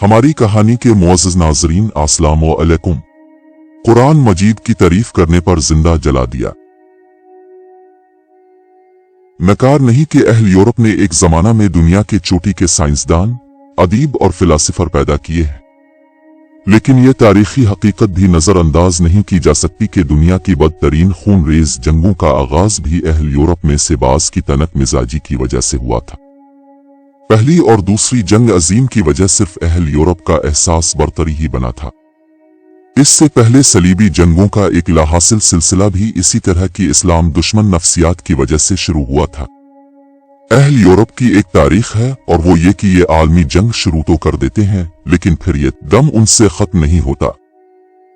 हमारी कहानी के मुअज़्ज़ज़ नाज़रीन अस्सलामु अलैकुम। कुरान मजीद की तारीफ करने पर जिंदा जला दिया। नकार नहीं कि अहल यूरोप ने एक जमाना में दुनिया के चोटी के साइंसदान, अदीब और फिलासफर पैदा किए हैं, लेकिन यह तारीखी हकीकत भी नजरअंदाज नहीं की जा सकती कि दुनिया की बदतरीन खूनरेज जंगों का आगाज भी अहल यूरोप में से बाज की तनक मिजाजी की वजह से हुआ था। पहली और दूसरी जंग अजीम की वजह सिर्फ अहल यूरोप का एहसास बरतरी ही बना था। इससे पहले सलीबी जंगों का एक लाहासिल सिलसिला भी इसी तरह की इस्लाम दुश्मन नफ्सियात की वजह से शुरू हुआ था। अहल यूरोप की एक तारीख है और वो ये कि ये आलमी जंग शुरू तो कर देते हैं, लेकिन फिर ये दम उनसे खत्म नहीं होता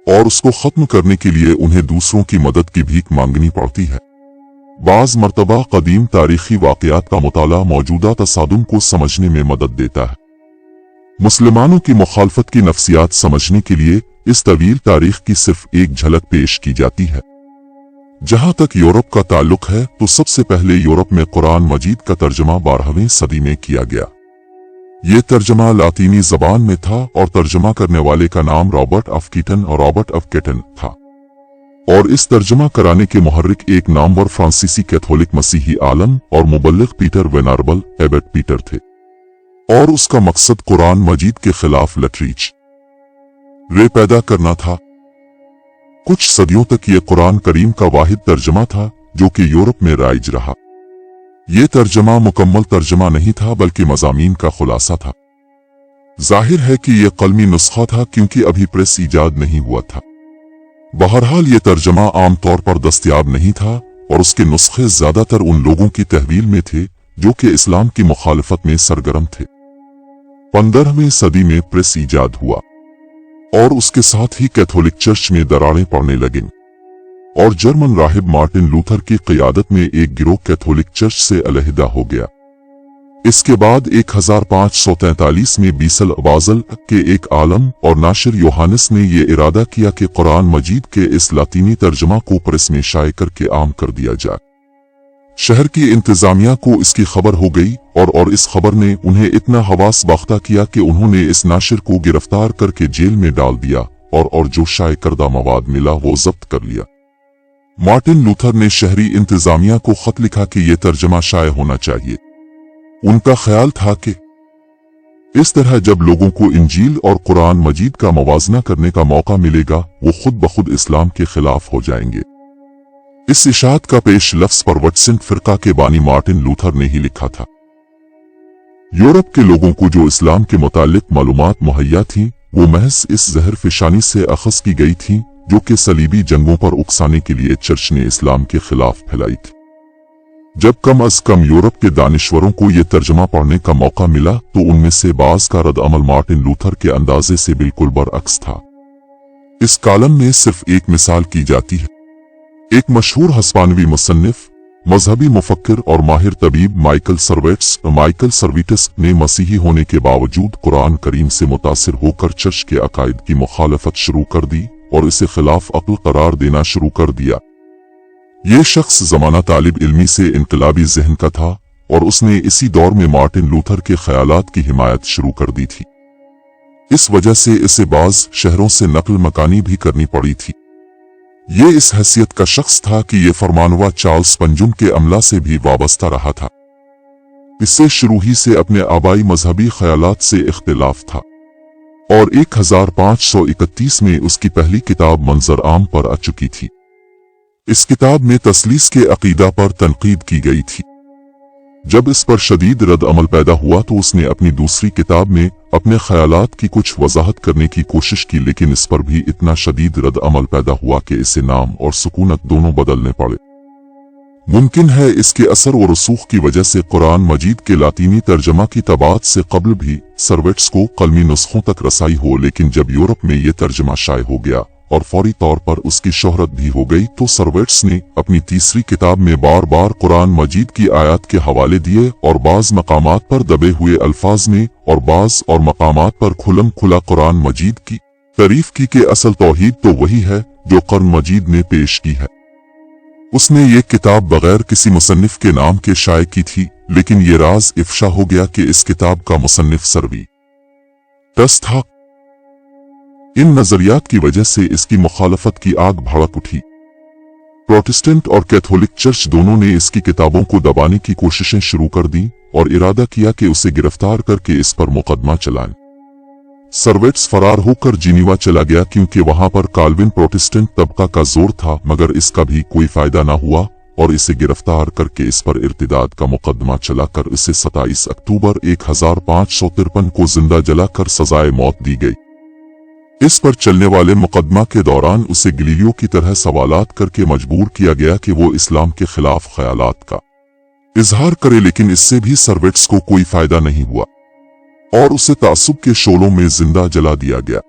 और उसको खत्म करने के लिए उन्हें दूसरों की मदद की भीख मांगनी पड़ती है। बाज मर्तबा कदीम तारीखी वाक़यात का मुताला मौजूदा तसादुम को समझने में मदद देता है। मुसलमानों की मुखालफत की नफ्सियात समझने के लिए इस तवील तारीख की सिर्फ एक झलक पेश की जाती है। जहां तक यूरोप का ताल्लुक है तो सबसे पहले यूरोप में कुरान मजीद का तर्जमा 12वीं सदी में किया गया। ये तर्जमा लातीनी जबान में था और तर्जमा करने वाले का नाम रॉबर्ट ऑफ केटन था और इस तर्जमा कराने के मुहर्रिक एक नामवर फ्रांसीसी कैथोलिक मसीही आलम और मुबल्लिग पीटर वेनारबल एबट पीटर थे और उसका मकसद कुरान मजीद के खिलाफ लटरीच रे पैदा करना था। कुछ सदियों तक ये कुरान करीम का वाहिद तर्जमा था जो कि यूरोप में राइज रहा। ये तर्जमा मुकम्मल तर्जमा नहीं था बल्कि मज़ामीन का खुलासा था। जाहिर है कि यह कलमी नुस्खा था क्योंकि अभी प्रेस ईजाद नहीं हुआ था। बहरहाल ये तर्जमा आम तौर पर दस्तयाब नहीं था और उसके नुस्खे ज्यादातर उन लोगों की तहवील में थे जो कि इस्लाम की मुखालफत में सरगर्म थे। 15वीं सदी में प्रेस ईजाद हुआ और उसके साथ ही कैथोलिक चर्च में दरारें पड़ने लगीं और जर्मन राहिब मार्टिन लूथर की क़ियादत में एक गिरोह कैथोलिक चर्च से अलहदा हो गया। इसके बाद 1543 में बाज़ल के एक आलम और नाशिर योहानिस ने यह इरादा किया कि कुरान मजीद के इस लातीनी तर्जमा को प्रेस में शाये करके आम कर दिया जाए। शहर की इंतजामिया को इसकी खबर हो गई और इस खबर ने उन्हें इतना हवास बाख्ता किया कि उन्होंने इस नाशिर को गिरफ्तार करके जेल में डाल दिया और जो शाये करदा मवाद मिला वो जब्त कर लिया। मार्टिन लूथर ने शहरी इंतजामिया को खत लिखा कि यह तर्जमा शाये होना चाहिए। उनका ख्याल था कि इस तरह जब लोगों को इंजील और कुरान मजीद का मवाजना करने का मौका मिलेगा वो खुद ब खुद इस्लाम के खिलाफ हो जाएंगे। इस इशाअत का पेश लफ्ज परवटसेंट फिरका के बानी मार्टिन लूथर ने ही लिखा था। यूरोप के लोगों को जो इस्लाम के मुतालिक मालूमात मुहैया थी वो महज इस जहर फिशानी से अखज़ की गई थी जो कि सलीबी जंगों पर उकसाने के लिए चर्च ने इस्लाम के खिलाफ फैलाई थी। जब कम अज कम यूरोप के दानिश्वरों को यह तर्जमा पढ़ने का मौका मिला तो उनमें से बाज का रद्द अमल मार्टिन लूथर के अंदाजे से बिल्कुल बरअक्स था। इस कालम में सिर्फ एक मिसाल की जाती है। एक मशहूर हस्पानवी मुसन्निफ, मजहबी मुफक्किर और माहिर तबीब माइकल सर्विटस ने मसीही होने के बावजूद कुरान करीम से मुतासिर होकर चर्च के अकायद की मुखालफत शुरू कर दी और इसे खिलाफ अक्ल करार देना शुरू कर दिया। ये शख्स जमाना तालिब इल्मी से इनकलाबी जहन का था और उसने इसी दौर में मार्टिन लूथर के ख्यालात की हिमायत शुरू कर दी थी। इस वजह से इसे बाज शहरों से नकल मकानी भी करनी पड़ी थी। ये इस हैसियत का शख्स था कि ये फरमानवा चार्ल्स पंजुम के अमला से भी वाबस्ता रहा था। इससे शुरू ही से अपने आबाई मजहबी ख्यालात से इख्तिलाफ था और 1531 में उसकी पहली किताब मंजर आम पर आ चुकी थी। इस किताब में तस्लीस के अकीदा पर तनकीद की गई थी। जब इस पर शदीद रद्द अमल पैदा हुआ तो उसने अपनी दूसरी किताब में अपने ख्यालात की कुछ वजाहत करने की कोशिश की, लेकिन इस पर भी इतना शदीद रद्द अमल पैदा हुआ कि इसे नाम और सुकूनत दोनों बदलने पड़े। मुमकिन है इसके असर और रसूख की वजह से कुरान मजीद के लातीनी तर्जमा की तबात से कबल भी सर्वेट्स को कलमी नुस्खों तक रसाई हो, लेकिन जब यूरोप में यह तर्जमा शाये हो गया और फौरी तौर पर उसकी शोहरत भी हो गई तो सर्वेट्स ने अपनी तीसरी किताब में बार बार कुरान मजीद की आयत के हवाले दिए और बाज मकामात पर दबे हुए अल्फाज में और बाज और मकामात पर खुलम खुला कुरान मजीद की तारीफ की कि असल तौहीद तो वही है जो कुरान मजीद ने पेश की है। उसने ये किताब बगैर किसी मुसन्निफ के नाम के शाये की थी, लेकिन ये राज इफ्शा हो गया कि इस किताब का मुसन्निफ सर्वी 10 था। इन नजरियात की वजह से इसकी मुखालफत की आग भड़क उठी। प्रोटेस्टेंट और कैथोलिक चर्च दोनों ने इसकी किताबों को दबाने की कोशिशें शुरू कर दी और इरादा किया कि उसे गिरफ्तार करके इस पर मुकदमा चलाएं। सर्वेट्स फरार होकर जिनीवा चला गया क्योंकि वहां पर काल्विन प्रोटेस्टेंट तबका का जोर था, मगर इसका भी कोई फायदा न हुआ और इसे गिरफ्तार करके इस पर इर्तिदाद का मुकदमा चलाकर इसे 27 अक्टूबर 1553 को जिंदा जलाकर सजाए मौत दी गई। इस पर चलने वाले मुकदमा के दौरान उसे गलीलियो की तरह सवालात करके मजबूर किया गया कि वो इस्लाम के खिलाफ ख्यालात का इजहार करे, लेकिन इससे भी सर्वेट्स को कोई फायदा नहीं हुआ और उसे तासुब के शोलों में जिंदा जला दिया गया।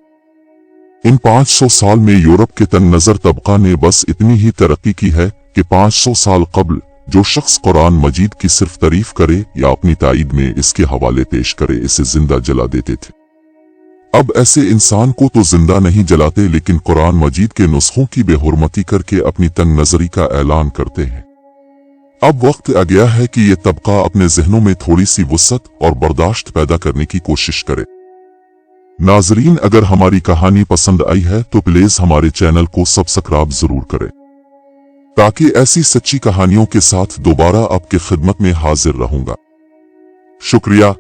इन 500 साल में यूरोप के तंग नजर तबका ने बस इतनी ही तरक्की की है कि 500 साल कबल जो शख्स कुरान मजीद की सिर्फ तारीफ करे या अपनी ताईद में इसके हवाले पेश करे, इसे जिंदा जला देते थे। अब ऐसे इंसान को तो जिंदा नहीं जलाते, लेकिन कुरान मजीद के नुस्खों की बेहुरमती करके अपनी तंग नजरी का ऐलान करते हैं। अब वक्त आ गया है कि ये तबका अपने जहनों में थोड़ी सी वुसअत और बर्दाश्त पैदा करने की कोशिश करे। नाजरीन, अगर हमारी कहानी पसंद आई है तो प्लीज हमारे चैनल को सब्सक्राइब जरूर करें, ताकि ऐसी सच्ची कहानियों के साथ दोबारा आपकी खिदमत में हाजिर रहूंगा। शुक्रिया।